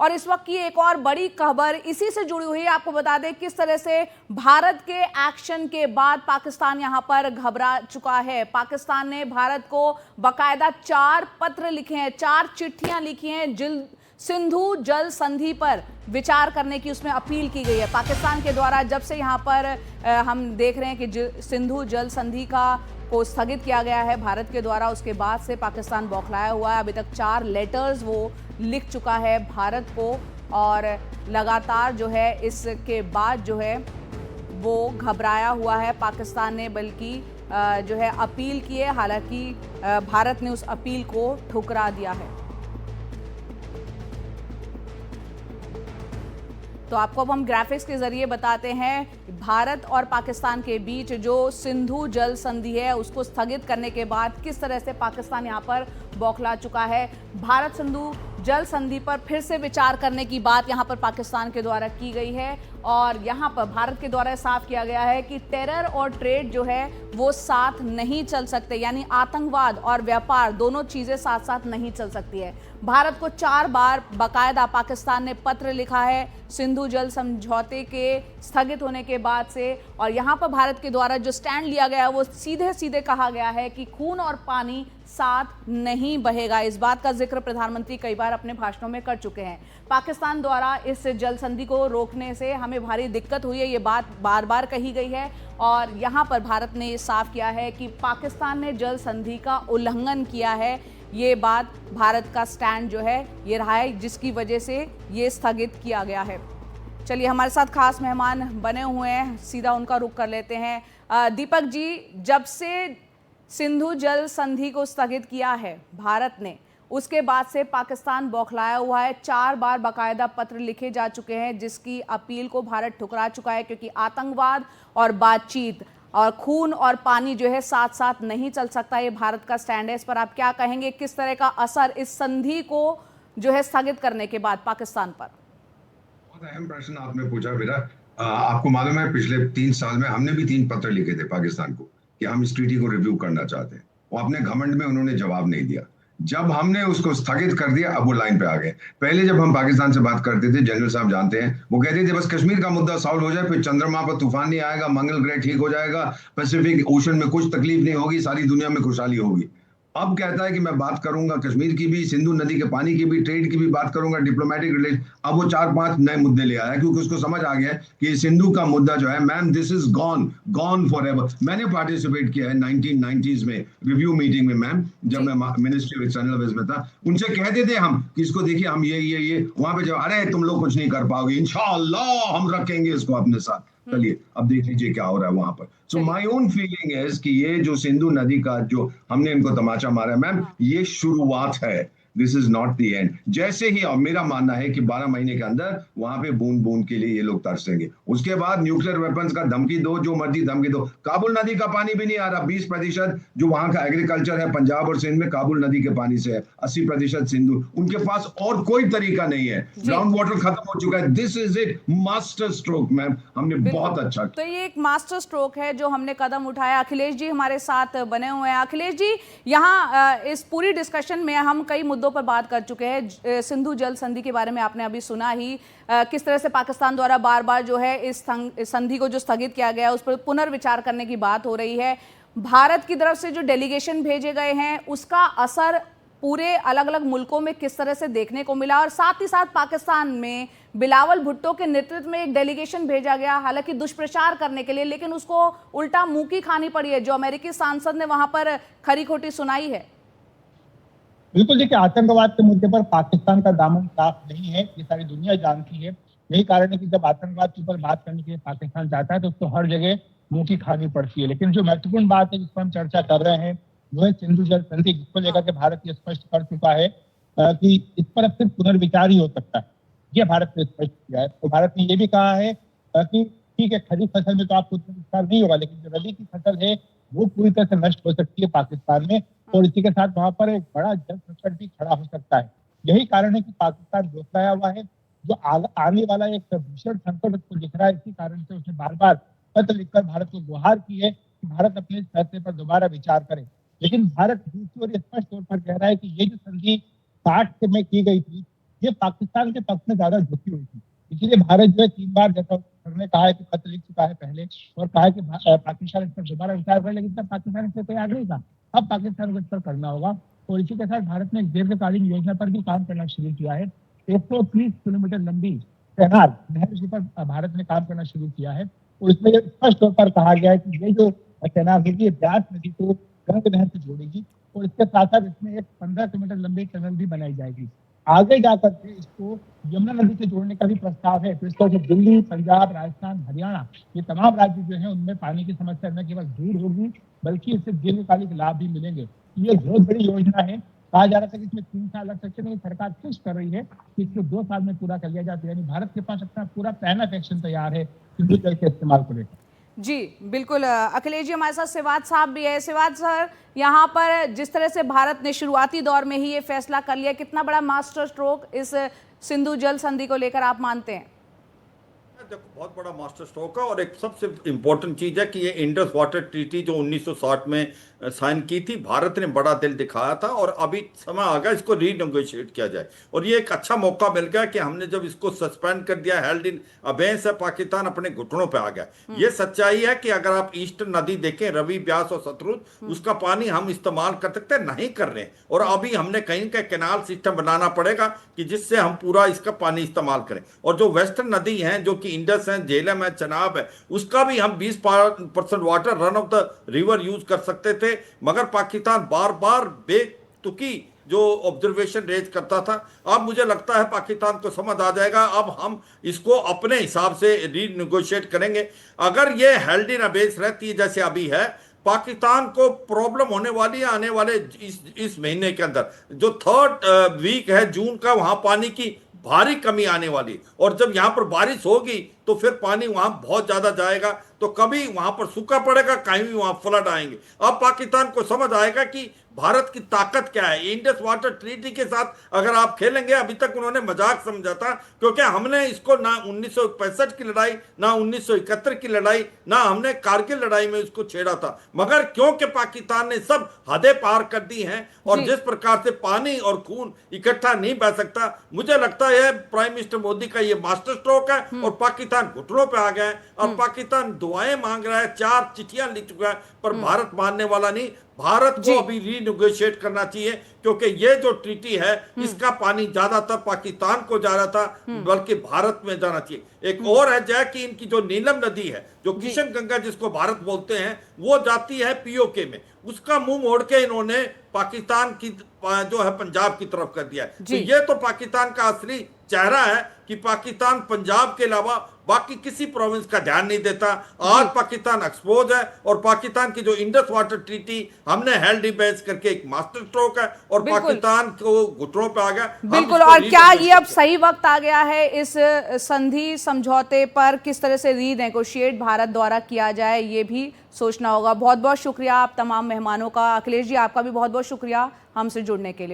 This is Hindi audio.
और इस वक्त की एक और बड़ी खबर इसी से जुड़ी हुई है। आपको बता दें किस तरह से भारत के एक्शन के बाद पाकिस्तान यहां पर घबरा चुका है। पाकिस्तान ने भारत को बाकायदा 4 पत्र लिखे हैं, 4 चिट्ठियां लिखी हैं। सिंधु जल संधि पर विचार करने की उसमें अपील की गई है पाकिस्तान के द्वारा। जब से यहां पर हम देख रहे हैं कि सिंधु जल संधि को स्थगित किया गया है भारत के द्वारा, उसके बाद से पाकिस्तान बौखलाया हुआ है। अभी तक 4 लेटर्स वो लिख चुका है भारत को और लगातार जो है इसके बाद जो है वो घबराया हुआ है पाकिस्तान ने, बल्कि जो है अपील की है। हालांकि भारत ने उस अपील को ठुकरा दिया है। तो आपको अब हम ग्राफिक्स के जरिए बताते हैं भारत और पाकिस्तान के बीच जो सिंधु जल संधि है उसको स्थगित करने के बाद किस तरह से पाकिस्तान यहां पर बौखला चुका है। भारत सिंधु जल संधि पर फिर से विचार करने की बात यहां पर पाकिस्तान के द्वारा की गई है और यहां पर भारत के द्वारा साफ किया गया है कि टेरर और ट्रेड जो है वो साथ नहीं चल सकते, यानी आतंकवाद और व्यापार दोनों चीजें साथ साथ नहीं चल सकती है। भारत को 4 बार बाकायदा पाकिस्तान ने पत्र लिखा है सिंधु जल समझौते के स्थगित होने के बाद से, और यहां पर भारत के द्वारा जो स्टैंड लिया गया है वो सीधे सीधे कहा गया है कि खून और पानी साथ नहीं बहेगा। इस बात का जिक्र प्रधानमंत्री कई बार अपने भाषणों में कर चुके हैं। पाकिस्तान द्वारा इस जल संधि को रोकने से हमें भारी दिक्कत हुई है, ये बात बार बार कही गई है और यहाँ पर भारत ने ये साफ किया है कि पाकिस्तान ने जल संधि का उल्लंघन किया है। ये बात भारत का स्टैंड जो है ये रहा है, जिसकी वजह से ये स्थगित किया गया है। चलिए, हमारे साथ खास मेहमान बने हुए हैं, सीधा उनका रुख कर लेते हैं। दीपक जी, जब से सिंधु जल संधि को स्थगित किया है भारत ने, उसके बाद से पाकिस्तान बौखलाया हुआ है। 4 बार बाकायदा पत्र लिखे जा चुके हैं जिसकी अपील को भारत ठुकरा चुका है, क्योंकि आतंकवाद और बातचीत और खून और पानी जो है साथ साथ नहीं चल सकता। ये भारत का स्टैंड है। इस पर आप क्या कहेंगे? किस तरह का असर इस संधि को जो है स्थगित करने के बाद पाकिस्तान पर? बहुत अहम प्रश्न आपने पूछा बेटा। आपको मालूम है पिछले 3 साल में हमने भी 3 पत्र लिखे थे पाकिस्तान को कि हम इस ट्रीटी को रिव्यू करना चाहते हैं। वो अपने घमंड में उन्होंने जवाब नहीं दिया। जब हमने उसको स्थगित कर दिया अब वो लाइन पे आ गए। पहले जब हम पाकिस्तान से बात करते थे, जनरल साहब जानते हैं, वो कहते थे बस कश्मीर का मुद्दा सॉल्व हो जाए, फिर चंद्रमा पर तूफान नहीं आएगा, मंगल ग्रह ठीक हो जाएगा, पैसिफिक ओशन में कुछ तकलीफ नहीं होगी, सारी दुनिया में खुशहाली होगी। अब कहता है कि मैं बात करूंगा कश्मीर की भी, सिंधु नदी के पानी की भी, ट्रेड की भी बात करूंगा, डिप्लोमेटिक रिलेशन। अब वो 4-5 नए मुद्दे ले आया क्योंकि उसको समझ आ गया कि सिंधु का मुद्दा जो है, ma'am this is gone forever. मैंने पार्टिसिपेट किया है 1990s में रिव्यू मीटिंग में मैम, जब मैं मिनिस्ट्री ऑफ एक्सटर्नल अफेयर्स में था। उनसे कहते थे हम कि इसको देखिए हम ये वहां पे जब अरे तुम लोग कुछ नहीं कर पाओगे, इंशाअल्लाह हम रखेंगे इसको अपने साथ। चलिए अब देख लीजिए क्या हो रहा है वहां पर। So my own feeling is कि ये जो सिंधु नदी का जो हमने इनको तमाचा मारा है मैम, ये शुरुआत है, this is not the end. जैसे ही, और मेरा मानना है कि 12 महीने के अंदर वहां पे बूंद बूंद के लिए ये लोग तरसेंगे। उसके बाद न्यूक्लियर वेपन्स का धमकी दो, जो मर्जी धमकी दो। काबुल नदी का पानी भी नहीं आ रहा। 20% जो वहां का एग्रीकल्चर है पंजाब और सिंध में काबुल नदी के पानी से है, 80% सिंधु। उनके पास और कोई तरीका नहीं है, ग्राउंड वाटर खत्म हो चुका है। This is it, master stroke ma'am, हमने बहुत अच्छा। तो ये एक मास्टर स्ट्रोक है जो हमने कदम उठाया। अखिलेश जी हमारे साथ बने हुए हैं। अखिलेश जी, यहाँ इस पूरी डिस्कशन में हम कई मुद्दों पर बात कर चुके हैं। सिंधु जल संधि के बारे में आपने अभी सुना ही, किस तरह से पाकिस्तान द्वारा बार बार जो है इस संधि को जो स्थगित किया गया है उस पर पुनर्विचार करने की बात हो रही है। भारत की तरफ से जो डेलीगेशन भेजे गए हैं उसका असर पूरे अलग अलग मुल्कों में किस तरह से देखने को मिला, और साथ ही साथ पाकिस्तान में बिलावल भुट्टो के नेतृत्व में एक डेलीगेशन भेजा गया, हालांकि दुष्प्रचार करने के लिए, लेकिन उसको उल्टा मुंह की खानी पड़ी है। जो अमेरिकी सांसद ने वहां पर खरी खोटी सुनाई है। बिल्कुल, देखिए आतंकवाद के मुद्दे पर पाकिस्तान का दामन साफ नहीं है, ये सारी दुनिया जानती है। यही कारण है कि जब आतंकवाद के ऊपर बात करने के लिए पाकिस्तान जाता है तो उसको हर जगह मुंह की खानी पड़ती है। लेकिन जो महत्वपूर्ण बात है जिस पर हम चर्चा कर रहे हैं वो है सिंधु जल संधि, जिसको लेकर के भारत ये स्पष्ट कर चुका है कि इस पर अब सिर्फ पुनर्विचार ही हो सकता है। ये भारत ने स्पष्ट किया है। तो भारत ने ये भी कहा है कि ठीक है, खरीफ फसल में तो आपको पुनर्विचार नहीं होगा, लेकिन जो रबी की फसल है वो पूरी तरह से नष्ट हो सकती है पाकिस्तान में, और इसी के साथ वहां पर एक बड़ा जल संकट भी खड़ा हो सकता है। यही कारण है कि पाकिस्तान बौखलाया हुआ है। जो आने वाला एक भीषण संकट उसको दिख रहा है, इसी कारण से उसने बार बार पत्र लिखकर भारत को गुहार की है कि भारत अपने इस फैसले पर दोबारा विचार करे। लेकिन भारत दूसरी ओर स्पष्ट तौर पर कह रहा है कि ये जो संधि 60 में की गई थी, ये पाकिस्तान के पक्ष में ज्यादा झुकी हुई थी। इसीलिए भारत जो है 3 बार, जैसा उन्होंने कहा है कि पत्र लिख चुका है पहले, और कहा है कि पाकिस्तान इस पर दोबारा विचार करे, लेकिन तब पाकिस्तान इस पर तैयार नहीं था। अब पाकिस्तान को इस पर करना होगा। और इसी के साथ भारत ने एक दीर्घकालीन योजना पर भी काम करना शुरू किया है। 130 किलोमीटर लंबी चेनाब नहर के ऊपर भारत ने काम करना शुरू किया है। और इसमें स्पष्ट तौर पर कहा गया है कि ये जो चेनाब होगी ब्यास नदी को गंग नहर से जोड़ेगी, और इसके साथ साथ इसमें एक 15 किलोमीटर लंबी टनल भी बनाई जाएगी। आगे जाकर के इसको यमुना नदी से जोड़ने का भी प्रस्ताव है। तो इस तरह से दिल्ली, पंजाब, राजस्थान, हरियाणा, ये तमाम राज्य जो है उनमें पानी की समस्या न केवल दूर होगी बल्कि इससे दीर्घकालिक लाभ भी मिलेंगे। ये बहुत बड़ी योजना है। कहा जा रहा था कि इसमें 3 साल लग सकते हैं, लेकिन सरकार कोशिश कर रही है कि इसको 2 साल में पूरा कर लिया जाए। यानी भारत के पास अपना पूरा प्लान ऑफ एक्शन तैयार है सिंधु जल के इस्तेमाल को लेकर। जी बिल्कुल। अखिलेश जी हमारे साथ सिवाद साहब भी है। सिवाद सर, यहाँ पर जिस तरह से भारत ने शुरुआती दौर में ही ये फैसला कर लिया, कितना बड़ा मास्टर स्ट्रोक इस सिंधु जल संधि को लेकर आप मानते हैं? देखो, बहुत बड़ा मास्टर स्ट्रोक है। और एक सबसे इम्पोर्टेंट चीज है कि ये इंडस वाटर ट्रीटी जो 1960 में साइन की थी, भारत ने बड़ा दिल दिखाया था और अभी समय आ गया इसको रीनेगोशिएट किया जाए। और ये एक अच्छा मौका मिल गया कि हमने जब इसको सस्पेंड कर दिया, हेल्ड इन अबेंस है, पाकिस्तान अपने घुटनों पे आ गया। ये सच्चाई है कि अगर आप ईस्टर्न नदी देखें, रवि, ब्यास और सतलुज, उसका पानी हम इस्तेमाल कर सकते हैं, नहीं कर रहे हैं। और अभी हमने कहीं का कैनाल सिस्टम बनाना पड़ेगा कि जिससे हम पूरा इसका पानी इस्तेमाल करें। और जो वेस्टर्न नदी है, जो कि इंडस है, झेलम है, चनाब है, उसका भी हम 20% water run of the river use कर सकते थे। मगर पाकिस्तान बार बार बेतुकी जो ऑब्जर्वेशन रेज करता था। अब मुझे लगता है पाकिस्तान को समझ आ जाएगा। अब हम इसको अपने हिसाब से रीनेगोशिएट करेंगे। अगर ये हेल्ड इन अबेंस रहती है जैसे अभी है, पाकिस्तान को प्रॉब्लम होने वाली है आने वाले इस महीने के अंदर। जो 3rd वीक है जून का, वहां पानी की भारी कमी आने वाली। और जब यहां पर बारिश होगी तो फिर पानी वहां बहुत ज्यादा जाएगा, तो कभी वहां पर सूखा पड़ेगा, कहीं भी वहां फ्लड आएंगे। अब पाकिस्तान को समझ आएगा कि भारत की ताकत क्या है। इंडस वाटर ट्रीटी के साथ अगर आप खेलेंगे, अभी तक उन्होंने मजाक समझा था, क्योंकि हमने इसको ना 1965 की लड़ाई, ना 1971 की लड़ाई, ना हमने कारगिल लड़ाई में इसको छेड़ा था। मगर क्योंकि पाकिस्तान ने सब हदें पार कर दी हैं और जिस प्रकार से पानी और खून इकट्ठा नहीं बह सकता, मुझे लगता है प्राइम मिनिस्टर मोदी का ये मास्टर स्ट्रोक है और पाकिस्तान घुटनों पे आ गया है। अब पाकिस्तान दुआएं मांग रहा है, 4 चिट्ठियां लिख चुका है, पर भारत मानने वाला नहीं। भारत को अभी रीनेगोशिएट करना चाहिए, क्योंकि ये जो ट्रीटी है इसका पानी ज्यादातर पाकिस्तान को जा रहा था, बल्कि भारत में जाना चाहिए। एक और है जय कि इनकी जो नीलम नदी है, जो किशन गंगा जिसको भारत बोलते हैं, वो जाती है पीओके में। उसका मुंह मोड़ के इन्होंने पाकिस्तान की जो है पंजाब की तरफ कर दिया है। तो ये तो पाकिस्तान का असली चेहरा है कि पाकिस्तान पंजाब के अलावा बाकी किसी प्रोविंस का ध्यान नहीं देता। आज पाकिस्तान एक्सपोज है और पाकिस्तान की जो इंडस वाटर ट्रीटी हमने हेल्ड बेस करके एक मास्टर स्ट्रोक है और पाकिस्तान को घुटनों पे आ गया। बिल्कुल। और क्या ये अब सही वक्त आ गया है इस संधि समझौते पर किस तरह से रीनेगोशिएट भारत द्वारा किया जाए, ये भी सोचना होगा। बहुत बहुत शुक्रिया आप तमाम मेहमानों का। अखिलेश जी, आपका भी बहुत बहुत शुक्रिया हमसे जुड़ने के लिए।